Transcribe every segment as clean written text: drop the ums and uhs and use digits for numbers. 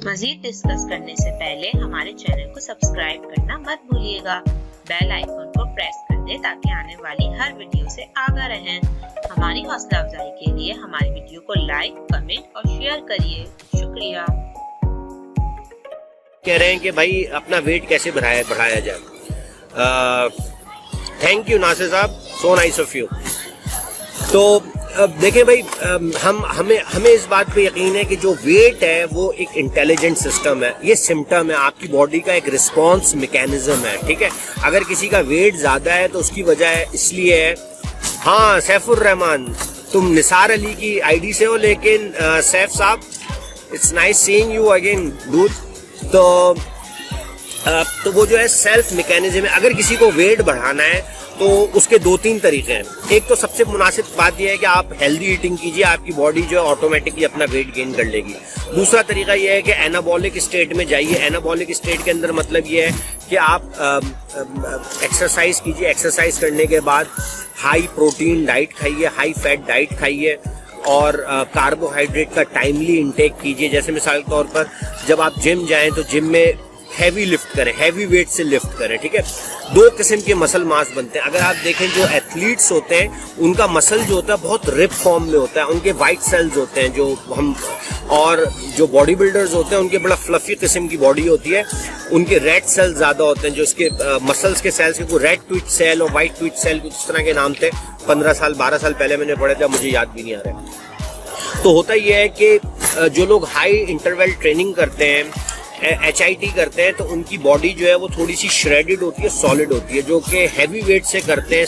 मजीद discuss करने से पहले हमारे चैनल को सब्सक्राइब करना मत भूलिएगा। बेल आइकन को प्रेस कर दें ताकि आने वाली हर वीडियो से आगाह रहें। हमारी हौसला अफजाई के लिए हमारी वीडियो को लाइक, कमेंट और शेयर करिए। शुक्रिया। कह रहे हैं कि भाई अपना वेट कैसे बढ़ाया जाए। थैंक यू नासिर साहब, सो नाइस ऑफ यू। तो देखें भाई, हमें इस बात पे यकीन है कि जो वेट है वो एक इंटेलिजेंट सिस्टम है, ये सिम्टम है, आपकी बॉडी का एक रिस्पॉन्स मैकेनिज्म है। ठीक है, अगर किसी का वेट ज्यादा है तो उसकी वजह इसलिए है। हाँ सैफुर रहमान, तुम निसार अली की आईडी से हो, लेकिन सैफ साहब it's nice seeing you again dude. तो वो जो है सेल्फ मैकेनिज्म है। अगर किसी को वेट बढ़ाना है तो उसके 2-3 तरीके हैं। एक तो सबसे मुनासिब बात यह है कि आप हेल्दी ईटिंग कीजिए, आपकी बॉडी जो है ऑटोमेटिकली अपना वेट गेन कर लेगी। दूसरा तरीका यह है कि एनाबॉलिक स्टेट में जाइए। एनाबॉलिक स्टेट के अंदर मतलब यह है कि आप एक्सरसाइज कीजिए, एक्सरसाइज करने के बाद हाई प्रोटीन डाइट खाइए, हाई फैट डाइट खाइए और कार्बोहाइड्रेट का टाइमली इंटेक कीजिए। जैसे मिसाल के तौर पर जब आप जिम जाएं तो जिम में हैवी लिफ्ट करें, हैवी वेट से लिफ्ट करें। ठीक है, 2 किस्म के मसल मास बनते हैं। अगर आप देखें जो एथलीट्स होते हैं उनका मसल जो होता है बहुत रिप फॉर्म में होता है, उनके वाइट सेल्स होते हैं जो हम, और जो बॉडी बिल्डर्स होते हैं उनके बड़ा फ्लफी किस्म की बॉडी होती है, उनके रेड सेल्स ज्यादा होते हैं। जो इसके मसल्स के सेल्स के रेड ट्विच सेल और व्हाइट ट्विच सेल कुछ इस तरह के नाम थे। 15 साल 12 साल पहले मैंने पढ़े थे, मुझे याद भी नहीं आ रहा। तो होता यह है कि जो लोग हाई इंटरवल ट्रेनिंग करते हैं, HIIT करते हैं, तो उनकी बॉडी जो है वो थोड़ी सी श्रेडेड होती है, सॉलिड होती है। जो कि हैवी वेट से करते हैं,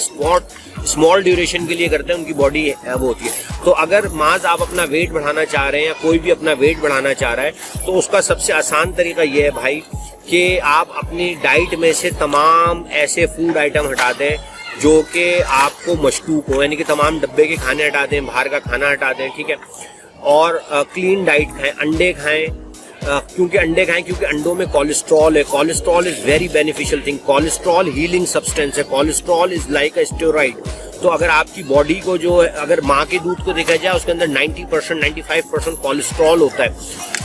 स्मॉल ड्यूरेशन के लिए करते हैं, उनकी बॉडी वो होती है। तो अगर माज आप अपना वेट बढ़ाना चाह रहे हैं या कोई भी अपना वेट बढ़ाना चाह रहा है तो उसका सबसे आसान तरीका यह है भाई कि आप अपनी डाइट में से तमाम ऐसे फूड आइटम हटा दें जो कि आपको मशकूक हो, यानी कि तमाम डब्बे के खाने हटा दें, बाहर का खाना हटा दें। ठीक है, और क्लीन डाइट खाएं, अंडे खाएं। क्योंकि अंडे खाएं क्योंकि अंडों में कोलेस्ट्रॉल है। Cholesterol is very beneficial thing. Cholesterol healing substance है। Cholesterol is like a steroid. तो अगर आपकी बॉडी को जो है, अगर माँ के दूध को देखा जाए उसके अंदर 90% 95% कोलेस्ट्रॉल होता है,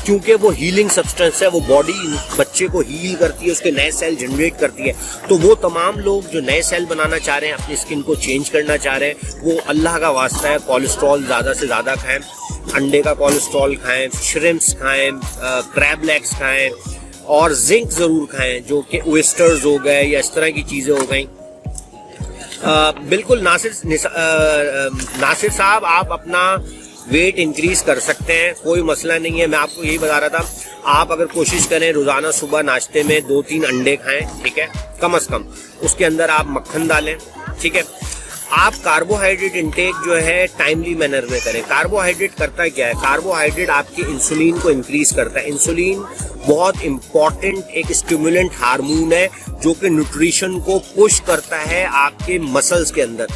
क्योंकि वो हीलिंग सब्सटेंस है। वो बॉडी बच्चे को हील करती है, उसके नए सेल जनरेट करती है। तो वो तमाम लोग जो नए सेल बनाना चाह रहे हैं, अपनी स्किन को चेंज करना चाह रहे हैं, वो अल्लाह का वास्ता है कोलेस्ट्रॉल ज्यादा से ज्यादा खाएं। अंडे का कोलेस्ट्रॉल खाएं, श्रिम्प्स खाएं, क्रैब लेग्स खाएं और जिंक जरूर खाएं, जो कि ओएस्टर्स हो गए या इस तरह की चीजें हो गई। बिल्कुल नासिर साहब, आप अपना वेट इंक्रीज कर सकते हैं, कोई मसला नहीं है। मैं आपको यही बता रहा था, आप अगर कोशिश करें रोजाना सुबह नाश्ते में 2-3 अंडे खाएं, ठीक है, कम से कम। उसके अंदर आप मक्खन डालें, ठीक है। आप कार्बोहाइड्रेट इंटेक जो है टाइमली मैनर में करें। कार्बोहाइड्रेट करता क्या है? कार्बोहाइड्रेट आपके इंसुलिन को इंक्रीज करता है। इंसुलिन बहुत इंपॉर्टेंट एक स्टिमुलेंट हार्मोन है जो कि न्यूट्रिशन को पुश करता है आपके मसल्स के अंदर।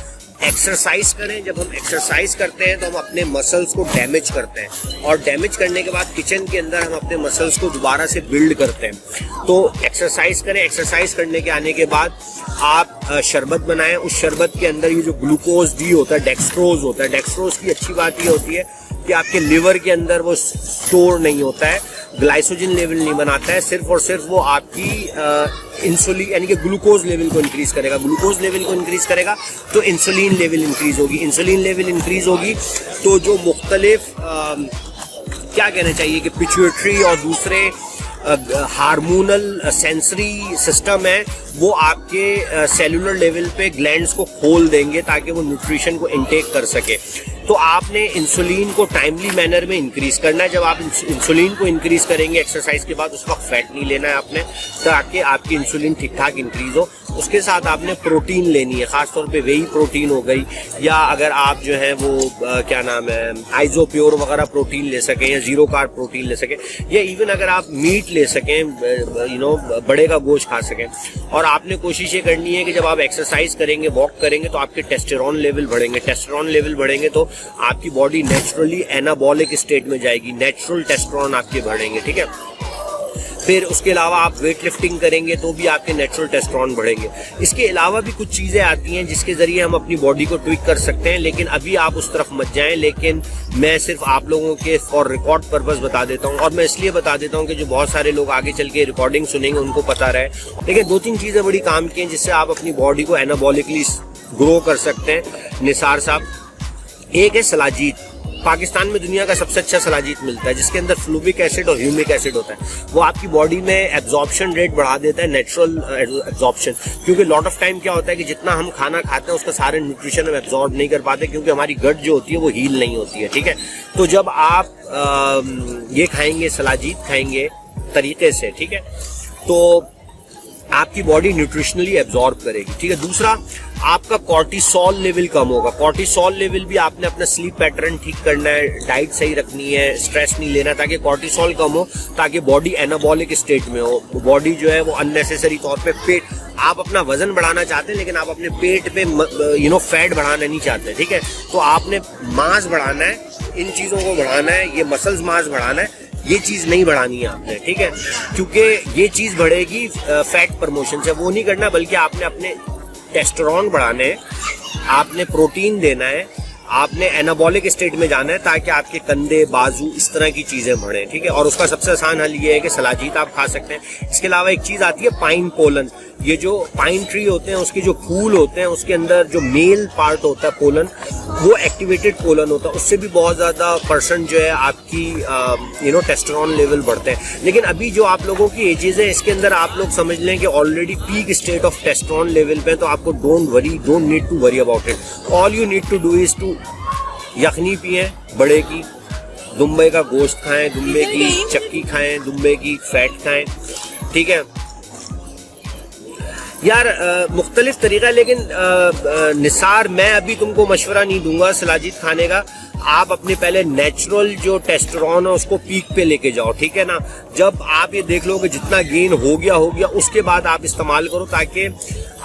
एक्सरसाइज करें, जब हम एक्सरसाइज करते हैं तो हम अपने मसल्स को डैमेज करते हैं, और डैमेज करने के बाद किचन के अंदर हम अपने मसल्स को दोबारा से बिल्ड करते हैं। तो एक्सरसाइज करें, एक्सरसाइज करने के आने के बाद आप शरबत बनाएं। उस शरबत के अंदर ये जो ग्लूकोज डी होता है, डेक्सट्रोज होता है। डेक्सट्रोज की अच्छी बात ये होती है कि आपके लिवर के अंदर वो स्टोर नहीं होता है, ग्लाइकोजन लेवल नहीं बनाता है, सिर्फ और सिर्फ वो आपकी इंसुलिन यानी कि ग्लूकोज लेवल को इंक्रीज करेगा। ग्लूकोज लेवल को इंक्रीज करेगा तो इंसुलिन लेवल इंक्रीज होगी। इंसुलिन लेवल इंक्रीज होगी तो जो मुख्तलिफ क्या कहना चाहिए कि पिट्यूटरी और दूसरे हार्मोनल सेंसरी सिस्टम है, वो आपके सेलुलर लेवल पे ग्लैंड्स को खोल देंगे ताकि वो न्यूट्रिशन को इनटेक कर सके। तो आपने इंसुलिन को टाइमली मैनर में इंक्रीज करना है। जब आप इंसुलिन को इंक्रीज करेंगे एक्सरसाइज के बाद, उस वक्त फैट नहीं लेना है आपने, ताकि आपकी इंसुलिन ठीक ठाक इंक्रीज हो। उसके साथ आपने प्रोटीन लेनी है, खासतौर पे वेही प्रोटीन हो गई, या अगर आप जो है वो क्या नाम है आइजोप्योर वगैरह प्रोटीन ले सकें, या जीरो कार्ब प्रोटीन ले सकें, या इवन अगर आप मीट ले सकें, बड़े का गोश्त खा सकें। और आपने कोशिश ये करनी है कि जब आप एक्सरसाइज करेंगे, वॉक करेंगे, तो आपके टेस्टेरोन लेवल बढ़ेंगे। टेस्टेरोन लेवल बढ़ेंगे तो आपकी बॉडी नेचुरली एनाबॉलिक स्टेट में जाएगी, नेचुरल टेस्टेरोन आपके बढ़ेंगे, ठीक है। फिर उसके अलावा आप वेट लिफ्टिंग करेंगे तो भी आपके नेचुरल टेस्टोस्टेरोन बढ़ेंगे। इसके अलावा भी कुछ चीज़ें आती हैं जिसके ज़रिए हम अपनी बॉडी को ट्विक कर सकते हैं, लेकिन अभी आप उस तरफ मत जाएं। लेकिन मैं सिर्फ आप लोगों के फॉर रिकॉर्ड पर्पस बता देता हूँ, और मैं इसलिए बता देता हूँ कि जो बहुत सारे लोग आगे चल के रिकॉर्डिंग सुनेंगे उनको पता रहे। लेकिन 2-3 चीज़ें बड़ी काम की हैं जिससे आप अपनी बॉडी को एनाबॉलिकली ग्रो कर सकते हैं निसार साहब। एक है सलाजीत। पाकिस्तान में दुनिया का सबसे अच्छा सलाजीत मिलता है जिसके अंदर फ्लूविक एसिड और ह्यूमिक एसिड होता है। वो आपकी बॉडी में एब्जॉर्प्शन रेट बढ़ा देता है, नेचुरल एब्जॉर्प्शन। क्योंकि लॉट ऑफ टाइम क्या होता है कि जितना हम खाना खाते हैं उसका सारे न्यूट्रिशन हम एब्जॉर्ब नहीं कर पाते, क्योंकि हमारी गट जो होती है वो हील नहीं होती है। ठीक है, तो जब आप ये खाएंगे, सलाजीत खाएंगे तरीके से, ठीक है, तो आपकी बॉडी न्यूट्रिशनली एब्जॉर्ब करेगी। ठीक है, दूसरा आपका कॉर्टिसोल लेवल कम होगा। कॉर्टिसोल लेवल भी आपने अपना स्लीप पैटर्न ठीक करना है, डाइट सही रखनी है, स्ट्रेस नहीं लेना, ताकि कॉर्टिसोल कम हो, ताकि बॉडी एनाबॉलिक स्टेट में हो। बॉडी जो है वो अननेसेसरी तौर पे पेट, आप अपना वजन बढ़ाना चाहते हैं लेकिन आप अपने पेट पे फैट बढ़ाना नहीं चाहते। ठीक है, तो आपने मांस बढ़ाना है, इन चीज़ों को बढ़ाना है, ये मसल्स मास बढ़ाना है, ये चीज़ नहीं बढ़ानी है आपने। ठीक है, क्योंकि ये चीज़ बढ़ेगी फैट प्रमोशन से, वो नहीं करना, बल्कि आपने अपने टेस्टोस्टेरोन बढ़ाने हैं, आपने प्रोटीन देना है, आपने एनाबॉलिक स्टेट में जाना है ताकि आपके कंधे, बाजू, इस तरह की चीज़ें बढ़ें। ठीक है, और उसका सबसे आसान हल ये है कि सलाजीत आप खा सकते हैं। इसके अलावा एक चीज़ आती है पाइन पोलन। ये जो पाइन ट्री होते हैं उसके जो फूल होते हैं उसके अंदर जो मेल पार्ट होता है पोलन, वो एक्टिवेटेड पोलन होता है, उससे भी बहुत ज़्यादा परसेंट जो है आपकी टेस्टोस्टेरोन लेवल बढ़ते हैं। लेकिन अभी जो आप लोगों की एजेस है इसके अंदर आप लोग समझ लें कि already peak state of testosterone level पे, तो आपको don't need to worry about it. All you need to do is to यखनी पिए बड़े की, दुम्बे का गोश्त खाएं, दुम्बे की चक्की खाएं, दुम्बे की फैट खाएं। ठीक है यार, मुख्तलिफ तरीका, लेकिन निसार मैं अभी तुमको मशवरा नहीं दूंगा सलाजीत खाने का। आप अपने पहले नेचुरल जो टेस्टोस्टेरोन है उसको पीक पे लेके जाओ। ठीक है ना, जब आप ये देख लो कि जितना गेन हो गया उसके बाद आप इस्तेमाल करो, ताकि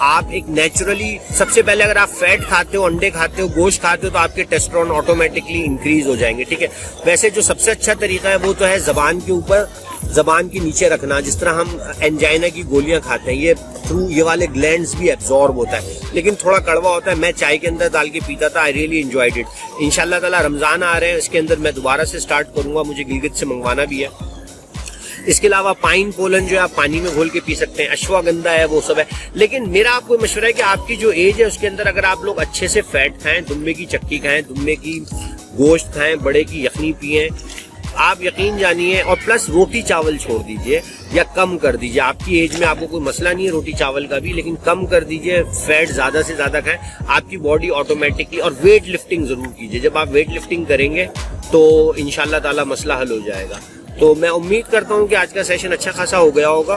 आप एक नेचुरली, सबसे पहले अगर आप फैट खाते हो, अंडे खाते हो, गोश्त खाते हो, तो आपके टेस्टोस्टेरोन ऑटोमेटिकली इंक्रीज हो जाएंगे। ठीक है, वैसे जो सबसे अच्छा तरीका है वो तो है जबान के ऊपर, जबान के नीचे रखना। जिस तरह हम एंजाइना की गोलियां खाते हैं, ये थ्रू ये वाले ग्लैंड्स भी एब्जॉर्ब होता है, लेकिन थोड़ा कड़वा होता है। मैं चाय के अंदर डाल के पीता था, आई रियली एंजॉयड इट। इंशाल्लाह ताला रमजान आ रहे हैं, इसके अंदर मैं दोबारा से स्टार्ट करूंगा, मुझे गिलगित से मंगवाना भी है। इसके अलावा पाइन पोलन जो है आप पानी में घोल के पी सकते हैं, अश्वगंधा है, वो सब है। लेकिन मेरा आपको मशवरा है कि आपकी जो एज है उसके अंदर अगर आप लोग अच्छे से फैट खाएं, दुम्बे की चक्की खाएं, दुम्बे की गोश्त खाएं, बड़े की यखनी पिए, आप यकीन जानिए, और प्लस रोटी चावल छोड़ दीजिए या कम कर दीजिए। आपकी एज में आपको कोई मसला नहीं है रोटी चावल का भी, लेकिन कम कर दीजिए, फैट ज्यादा से ज्यादा खाएं, आपकी बॉडी ऑटोमेटिकली। और वेट लिफ्टिंग जरूर कीजिए, जब आप वेट लिफ्टिंग करेंगे तो इंशाल्लाह ताला मसला हल हो जाएगा। तो मैं उम्मीद करता हूँ कि आज का सेशन अच्छा खासा हो गया होगा।